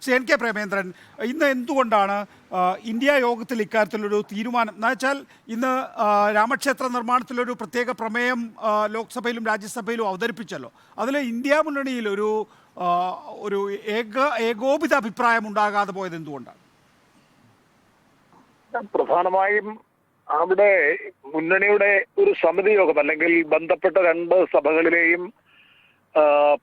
Shri N K Premendran, ഇന്ന് എന്തുകൊണ്ടാണ് India യോഗത്തിൽ ഇക്കാര്യത്തിലൊരു തീരുമാനം എന്ന് വെച്ചാൽ ഇന്ന് രാമക്ഷേത്ര നിർമ്മാണത്തിലൊരു പ്രത്യേക പ്രമേയം ലോക്സഭയിലും രാജ്യസഭയിലും അവതരിപ്പിച്ചല്ലോ. അതിൽ ഇന്ത്യ മുന്നണിയിൽ ഒരു ഏകോപിത അഭിപ്രായം ഉണ്ടാകാതെ പോയത് എന്തുകൊണ്ടാണ്? പ്രധാനമായും അവിടെ മുന്നണിയുടെ ഒരു സമിതി യോഗം അല്ലെങ്കിൽ ബന്ധപ്പെട്ട രണ്ട് സഭകളിലെയും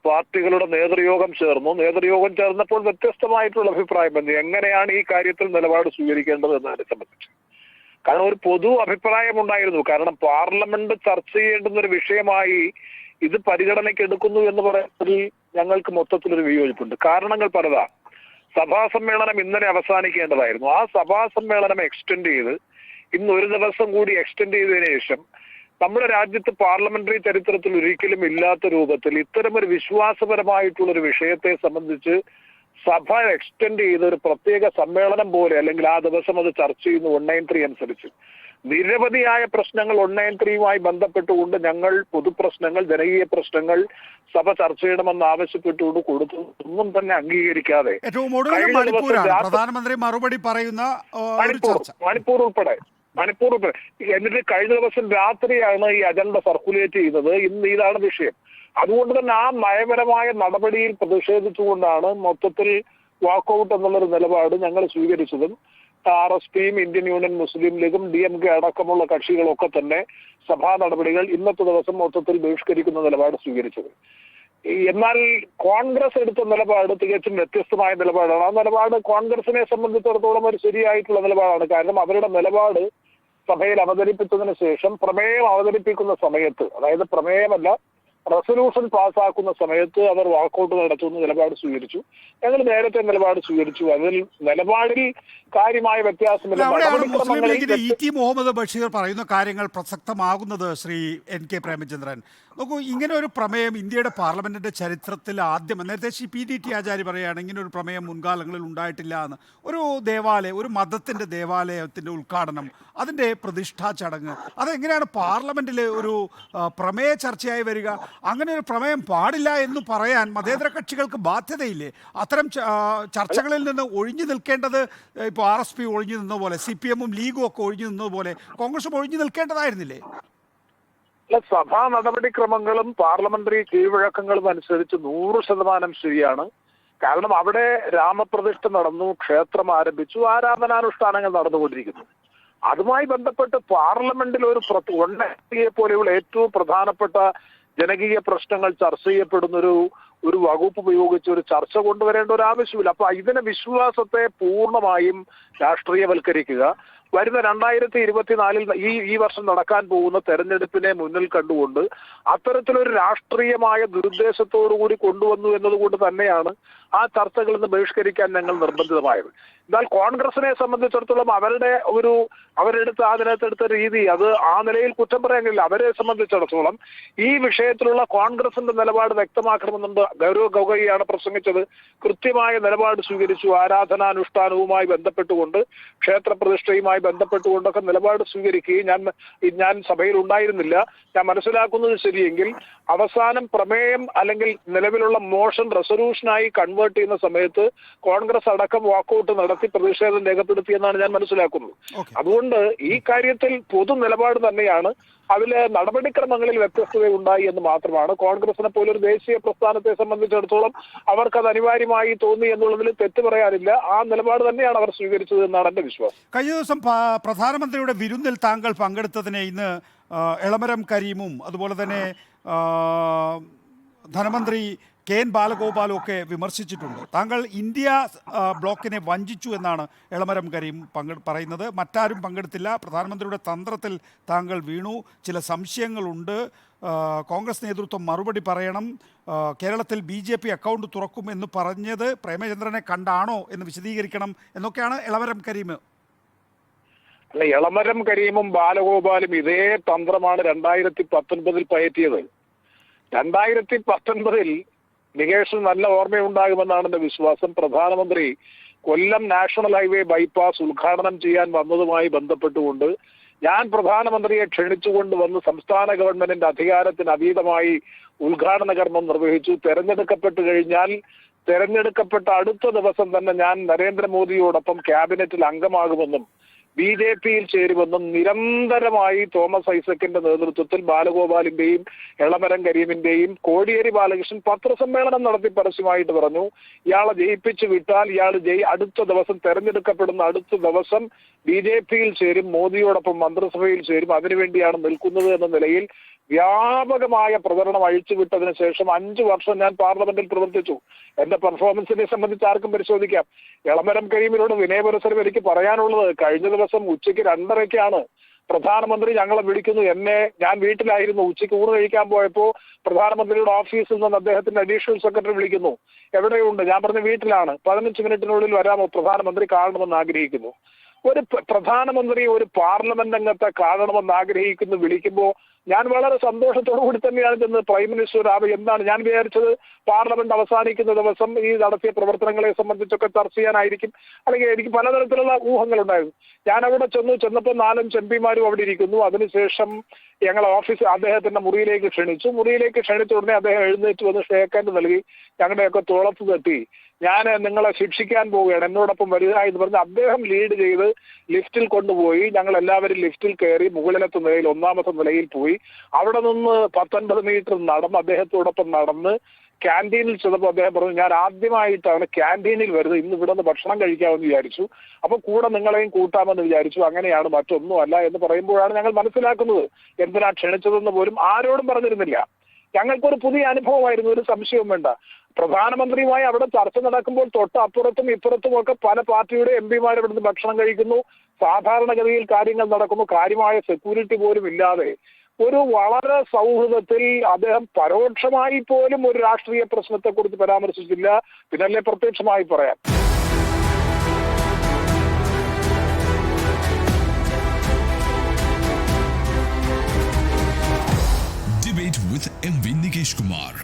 പാർട്ടികളുടെ നേതൃയോഗം ചേർന്നു. നേതൃയോഗം ചേർന്നപ്പോൾ വ്യത്യസ്തമായിട്ടുള്ള അഭിപ്രായം വന്നു എങ്ങനെയാണ് ഈ കാര്യത്തിൽ നിലപാട് സ്വീകരിക്കേണ്ടത് എന്നതിനെ സംബന്ധിച്ച്. കാരണം ഒരു പൊതു അഭിപ്രായം ഉണ്ടായിരുന്നു. കാരണം പാർലമെന്റ് ചർച്ച ചെയ്യേണ്ടുന്ന ഒരു വിഷയമായി ഇത് പരിഗണനയ്ക്ക് എടുക്കുന്നു എന്ന് പറയുന്നതിൽ ഞങ്ങൾക്ക് മൊത്തത്തിലൊരു വിയോജിപ്പുണ്ട്. കാരണങ്ങൾ പലതാണ്. സഭാ സമ്മേളനം ഇന്നലെ അവസാനിക്കേണ്ടതായിരുന്നു. ആ സഭാ സമ്മേളനം എക്സ്റ്റെൻഡ് ചെയ്ത് ഇന്ന് ഒരു ദിവസം കൂടി എക്സ്റ്റെൻഡ് ചെയ്തതിനു ശേഷം നമ്മുടെ രാജ്യത്ത് പാർലമെന്ററി ചരിത്രത്തിൽ ഒരിക്കലും ഇല്ലാത്ത രൂപത്തിൽ ഇത്തരമൊരു വിശ്വാസപരമായിട്ടുള്ളൊരു വിഷയത്തെ സംബന്ധിച്ച് സഭ എക്സ്റ്റെൻഡ് ചെയ്ത ഒരു പ്രത്യേക സമ്മേളനം പോലെ അല്ലെങ്കിൽ ആ ദിവസം അത് ചർച്ച ചെയ്യുന്നു 193 അനുസരിച്ച്. നിരവധിയായ പ്രശ്നങ്ങൾ 193യുമായി ബന്ധപ്പെട്ടുകൊണ്ട് ഞങ്ങൾ പൊതുപ്രശ്നങ്ങൾ, ജനകീയ പ്രശ്നങ്ങൾ സഭ ചർച്ച ചെയ്യണമെന്ന് ആവശ്യപ്പെട്ടുകൊണ്ട് കൊടുത്തു. ഒന്നും തന്നെ അംഗീകരിക്കാതെ പ്രധാനമന്ത്രി മറുപടി പറയുന്ന മണിപ്പൂർ ഉൾപ്പെടെ എന്നിട്ട് കഴിഞ്ഞ ദിവസം രാത്രിയാണ് ഈ അജണ്ട സർക്കുലേറ്റ് ചെയ്യുന്നത്. ഇന്ന് ഇതാണ് വിഷയം. അതുകൊണ്ട് തന്നെ ആ നയപരമായ നടപടിയിൽ പ്രതിഷേധിച്ചുകൊണ്ടാണ് മൊത്തത്തിൽ വാക്കൌട്ട് എന്നുള്ളൊരു നിലപാട് ഞങ്ങൾ സ്വീകരിച്ചതും RSPയും ഇന്ത്യൻ യൂണിയൻ മുസ്ലിം ലീഗും DMK അടക്കമുള്ള കക്ഷികളൊക്കെ തന്നെ സഭാ നടപടികൾ ഇന്നത്തെ ദിവസം മൊത്തത്തിൽ ബഹിഷ്കരിക്കുന്ന നിലപാട് സ്വീകരിച്ചത്. എന്നാൽ കോൺഗ്രസ് എടുത്ത നിലപാട് തികച്ചും വ്യത്യസ്തമായ നിലപാടാണ്. ആ നിലപാട് കോൺഗ്രസിനെ സംബന്ധിച്ചിടത്തോളം ഒരു ശരിയായിട്ടുള്ള നിലപാടാണ്. കാരണം അവരുടെ നിലപാട് സഭയിൽ അവതരിപ്പിച്ചതിന് ശേഷം പ്രമേയം അവതരിപ്പിക്കുന്ന സമയത്ത്, അതായത് പ്രമേയമല്ല റെസൊല്യൂഷൻ പാസ്സാക്കുന്ന സമയത്ത് അവർ വാക്കൌട്ട് നടത്തുന്ന നിലപാട് സ്വീകരിച്ചു. ഞങ്ങൾ നേരത്തെ നിലപാട് സ്വീകരിച്ചു. അതിൽ നിലപാടിൽ കാര്യമായ വ്യത്യാസമില്ല. മുസ്ലിം ലീഗിന്റെ E.T. മുഹമ്മദ് ബഷീർ പറയുന്ന കാര്യങ്ങൾ പ്രസക്തമാകുന്നത് ശ്രീ എൻ കെ പ്രേമചന്ദ്രൻ. നോക്കൂ, ഇങ്ങനെ ഒരു പ്രമേയം ഇന്ത്യയുടെ പാർലമെന്റിന്റെ ചരിത്രത്തിൽ ആദ്യം, നേരത്തെ ശ്രീ PDT ആചാര്യ പറയുകയാണ് ഇങ്ങനെ ഒരു പ്രമേയം മുൻകാലങ്ങളിൽ ഉണ്ടായിട്ടില്ല എന്ന്. ഒരു ദേവാലയം, ഒരു മതത്തിന്റെ ദേവാലയത്തിന്റെ ഉദ്ഘാടനം, അതിന്റെ പ്രതിഷ്ഠാ ചടങ്ങ്, അതെങ്ങനെയാണ് പാർലമെന്റിൽ ഒരു പ്രമേയ ചർച്ചയായി വരിക? അങ്ങനെ ഒരു പ്രമേയം പാടില്ല എന്ന് പറയാൻ മതേതര കക്ഷികൾക്ക് ബാധ്യതയില്ലേ? അത്തരം ചർച്ചകളിൽ നിന്ന് ഒഴിഞ്ഞു നിൽക്കേണ്ടത് ഇപ്പോൾ RSP ഒഴിഞ്ഞു നിന്ന പോലെ, CPMഉം ലീഗും ഒക്കെ ഒഴിഞ്ഞു നിന്നതുപോലെ കോൺഗ്രസും ഒഴിഞ്ഞു നിൽക്കേണ്ടതായിരുന്നില്ലേ? സഭാ നടപടിക്രമങ്ങളും പാർലമെന്ററി കീഴ്വഴക്കങ്ങളും അനുസരിച്ച് 100% ശരിയാണ്. കാരണം അവിടെ രാമപ്രതിഷ്ഠ നടന്നു, ക്ഷേത്രം ആരംഭിച്ചു, ആരാധനാനുഷ്ഠാനങ്ങൾ നടന്നുകൊണ്ടിരിക്കുന്നു. അതുമായി ബന്ധപ്പെട്ട് പാർലമെന്റിൽ ഒരു പോലെയുള്ള ഏറ്റവും പ്രധാനപ്പെട്ട ജനകീയ പ്രശ്നങ്ങൾ ചർച്ച ചെയ്യപ്പെടുന്ന ഒരു വകുപ്പ് ഉപയോഗിച്ച് ഒരു ചർച്ച കൊണ്ടുവരേണ്ട ഒരു ആവശ്യമില്ല. അപ്പൊ ഇതിനെ വിശ്വാസത്തെ പൂർണ്ണമായും രാഷ്ട്രീയവൽക്കരിക്കുക, വരുന്ന 2024 ഈ വർഷം നടക്കാൻ പോകുന്ന തെരഞ്ഞെടുപ്പിനെ മുന്നിൽ കണ്ടുകൊണ്ട് അത്തരത്തിലൊരു രാഷ്ട്രീയമായ ദുരുദ്ദേശത്തോടുകൂടി കൊണ്ടുവന്നു എന്നതുകൊണ്ട് തന്നെയാണ് ആ ചർച്ചകളിൽ നിന്ന് ബഹിഷ്കരിക്കാൻ ഞങ്ങൾ നിർബന്ധിതമായത്. എന്നാൽ കോൺഗ്രസിനെ സംബന്ധിച്ചിടത്തോളം അതിനകത്തെടുത്ത രീതി അത് ആ നിലയിൽ കുറ്റം പറയാൻ കഴിയില്ല. അവരെ സംബന്ധിച്ചിടത്തോളം ഈ വിഷയത്തിലുള്ള കോൺഗ്രസിന്റെ നിലപാട് വ്യക്തമാക്കണമെന്നുണ്ട്. ഗൗരവ് ഗൊഗോയിയാണ് പ്രസംഗിച്ചത്. കൃത്യമായ നിലപാട് സ്വീകരിച്ചു. ആരാധനാനുഷ്ഠാനവുമായി ബന്ധപ്പെട്ടുകൊണ്ട്, ക്ഷേത്രപ്രതിഷ്ഠയുമായി ബന്ധപ്പെട്ടുകൊണ്ടൊക്കെ നിലപാട് സ്വീകരിക്കുകയും ഞാൻ സഭയിൽ ഉണ്ടായിരുന്നില്ല. ഞാൻ മനസ്സിലാക്കുന്നത് ശരിയെങ്കിൽ അവസാനം പ്രമേയം അല്ലെങ്കിൽ നിലവിലുള്ള മോഷൻ റെസൊല്യൂഷനായി കൺവേർട്ട് ചെയ്യുന്ന സമയത്ത് കോൺഗ്രസ് അടക്കം വാക്കൌട്ട് നടത്തി പ്രതിഷേധം രേഖപ്പെടുത്തിയെന്നാണ് ഞാൻ മനസ്സിലാക്കുന്നത്. അതുകൊണ്ട് ഈ കാര്യത്തിൽ പൊതു നിലപാട് തന്നെയാണ്. അതിലെ നടപടിക്രമങ്ങളിൽ വ്യത്യസ്തത ഉണ്ടായി എന്ന് മാത്രമാണ്. കോൺഗ്രസിനെ പോലൊരു ദേശീയ പ്രസ്ഥാനത്തെ സംബന്ധിച്ചിടത്തോളം അവർക്കത് അനിവാര്യമായി തോന്നി എന്നുള്ളതിൽ തെറ്റ് പറയാനില്ല. ആ നിലപാട് തന്നെയാണ് അവർ സ്വീകരിച്ചത് എന്നാണ് എന്റെ വിശ്വാസം. കഴിഞ്ഞ ദിവസം പ്രധാനമന്ത്രിയുടെ വിരുന്നിൽ താങ്കൾ പങ്കെടുത്തതിനെ ഇന്ന് എളമരം കരീമും അതുപോലെ തന്നെ ധനമന്ത്രി KN ബാലഗോപാലും ഒക്കെ വിമർശിച്ചിട്ടുണ്ട്. താങ്കൾ ഇന്ത്യ ബ്ലോക്കിനെ വഞ്ചിച്ചു എന്നാണ് എളമരം കരീം പറയുന്നത്. മറ്റാരും പങ്കെടുത്തില്ല, പ്രധാനമന്ത്രിയുടെ തന്ത്രത്തിൽ താങ്കൾ വീണു, ചില സംശയങ്ങളുണ്ട്, കോൺഗ്രസ് നേതൃത്വം മറുപടി പറയണം, കേരളത്തിൽ BJP അക്കൗണ്ട് തുറക്കും എന്ന് പറഞ്ഞത് പ്രേമചന്ദ്രനെ കണ്ടാണോ എന്ന് വിശദീകരിക്കണം എന്നൊക്കെയാണ് എളമരം കരീം. അല്ല, എളമരം കരീമും ബാലഗോപാലും ഇതേ തന്ത്രമാണ് 2019 പയറ്റിയത്. 2019 നികേഷിന് നല്ല ഓർമ്മയുണ്ടാകുമെന്നാണ് എന്റെ വിശ്വാസം. പ്രധാനമന്ത്രി കൊല്ലം നാഷണൽ ഹൈവേ ബൈപ്പാസ് ഉദ്ഘാടനം ചെയ്യാൻ വന്നതുമായി ബന്ധപ്പെട്ടുകൊണ്ട് ഞാൻ പ്രധാനമന്ത്രിയെ ക്ഷണിച്ചുകൊണ്ട് വന്ന് സംസ്ഥാന ഗവൺമെന്റിന്റെ അധികാരത്തിന് അതീതമായി ഉദ്ഘാടന കർമ്മം നിർവഹിച്ചു. തെരഞ്ഞെടുക്കപ്പെട്ടു കഴിഞ്ഞാൽ തെരഞ്ഞെടുക്കപ്പെട്ട അടുത്ത ദിവസം തന്നെ ഞാൻ നരേന്ദ്രമോദിയോടൊപ്പം ക്യാബിനറ്റിൽ അംഗമാകുമെന്നും BJP-യിൽ ചേരുമെന്നും നിരന്തരമായി തോമസ് ഐസക്കിന്റെ നേതൃത്വത്തിൽ ബാലഗോപാലിന്റെയും എളമരം കരീമിന്റെയും കോടിയേരി ബാലകൃഷ്ണൻ പത്രസമ്മേളനം നടത്തി പരസ്യമായിട്ട് പറഞ്ഞു. ഇയാളെ ജയിപ്പിച്ചു വിട്ടാൽ ഇയാൾ അടുത്ത ദിവസം തെരഞ്ഞെടുക്കപ്പെടുന്ന അടുത്ത ദിവസം BJP-യിൽ ചേരും, മോദിയോടൊപ്പം മന്ത്രിസഭയിൽ ചേരും, അതിനുവേണ്ടിയാണ് നിൽക്കുന്നത് എന്ന നിലയിൽ വ്യാപകമായ പ്രചരണം അഴിച്ചുവിട്ടതിന് ശേഷം 5 വർഷം ഞാൻ പാർലമെന്റിൽ പ്രവർത്തിച്ചു. എന്റെ പെർഫോമൻസിനെ സംബന്ധിച്ച് ആർക്കും പരിശോധിക്കാം. എളമരം കരീമിനോട് വിനയപുരസരം എനിക്ക് പറയാനുള്ളത്, കഴിഞ്ഞ ദിവസം ഉച്ചയ്ക്ക് 2:30-ക്കാണ് പ്രധാനമന്ത്രി ഞങ്ങളെ വിളിക്കുന്നു. ഞാൻ വീട്ടിലായിരുന്നു. ഉച്ചയ്ക്ക് ഊണ് കഴിക്കാൻ പോയപ്പോൾ പ്രധാനമന്ത്രിയുടെ ഓഫീസിൽ നിന്ന് അദ്ദേഹത്തിന്റെ അഡീഷണൽ സെക്രട്ടറി വിളിക്കുന്നു. എവിടെയുണ്ട്? ഞാൻ പറഞ്ഞ വീട്ടിലാണ്. 15 മിനിറ്റിനുള്ളിൽ വരാമോ? പ്രധാനമന്ത്രി കാണണമെന്ന് ആഗ്രഹിക്കുന്നു. ഒരു പ്രധാനമന്ത്രി ഒരു പാർലമെന്റ് അംഗത്തെ കാണണമെന്ന് ആഗ്രഹിക്കുന്നു, വിളിക്കുമ്പോൾ ഞാൻ വളരെ സന്തോഷത്തോടു കൂടി തന്നെയാണ് ചെന്നത്. പ്രൈം മിനിസ്റ്റർ എന്താണ് ഞാൻ വിചാരിച്ചത്, പാർലമെന്റ് അവസാനിക്കുന്ന ദിവസം ഈ നടത്തിയ പ്രവർത്തനങ്ങളെ സംബന്ധിച്ചൊക്കെ ചർച്ച ചെയ്യാനായിരിക്കും, അല്ലെങ്കിൽ എനിക്ക് പലതരത്തിലുള്ള ഊഹങ്ങളുണ്ടായിരുന്നു. ഞാൻ അവിടെ ചെന്നപ്പോൾ 4-5 MP-മാരും അവിടെ ഇരിക്കുന്നു. അതിനുശേഷം ഞങ്ങൾ ഓഫീസ് അദ്ദേഹത്തിന്റെ മുറിയിലേക്ക് ക്ഷണിച്ച ഉടനെ അദ്ദേഹം എഴുന്നേറ്റ് വന്ന് ഷേക്ക് ഹാൻഡ് നൽകി ഞങ്ങളുടെയൊക്കെ തോളത്ത് തട്ടി ഞാൻ നിങ്ങളെ ശിക്ഷിക്കാൻ പോവുകയാണ്, എന്നോടൊപ്പം വരിക എന്ന് പറഞ്ഞ് അദ്ദേഹം ലീഡ് ചെയ്ത് ലിഫ്റ്റിൽ കൊണ്ടുപോയി. ഞങ്ങൾ എല്ലാവരും ലിഫ്റ്റിൽ കയറി മുകളിലത്തെ നിലയിൽ 1ാമത്തെ നിലയിൽ പോയി. അവിടെ നിന്ന് 19 മീറ്റർ അദ്ദേഹത്തോടൊപ്പം നടന്ന് ക്യാൻറ്റീനിൽ ചെന്നപ്പോൾ അദ്ദേഹം പറഞ്ഞു, ഞാൻ ആദ്യമായിട്ടാണ് ക്യാൻറ്റീനിൽ വരുന്നത്, ഇന്ന് ഇവിടെ നിന്ന് ഭക്ഷണം കഴിക്കാമെന്ന് വിചാരിച്ചു, അപ്പൊ കൂടെ നിങ്ങളെയും കൂട്ടാമെന്ന് വിചാരിച്ചു, അങ്ങനെയാണ്, മറ്റൊന്നും അല്ല എന്ന് പറയുമ്പോഴാണ് ഞങ്ങൾ മനസ്സിലാക്കുന്നത് എന്തിനാ ക്ഷണിച്ചതെന്ന് പോലും ആരോടും പറഞ്ഞിരുന്നില്ല. ഞങ്ങൾക്കൊരു പുതിയ അനുഭവമായിരുന്നു, ഒരു സംശയവും വേണ്ട. പ്രധാനമന്ത്രിയുമായി അവിടെ ചർച്ച നടക്കുമ്പോൾ തൊട്ട് അപ്പുറത്തും ഇപ്പുറത്തും ഒക്കെ പല പാർട്ടിയുടെ MP-മാർ ഇവിടുന്ന് ഭക്ഷണം കഴിക്കുന്നു. സാധാരണഗതിയിൽ കാര്യങ്ങൾ നടക്കുന്നു. കാര്യമായ സെക്യൂരിറ്റി പോലും ഇല്ലാതെ ഒരു വളരെ സൗഹൃദത്തിൽ അദ്ദേഹം പരോക്ഷമായി പോലും ഒരു രാഷ്ട്രീയ പ്രശ്നത്തെ കുറിച്ച് പരാമർശിച്ചില്ല. പിന്നല്ലേ പ്രത്യക്ഷമായി പറയാം. Debate with MV Nikesh Kumar.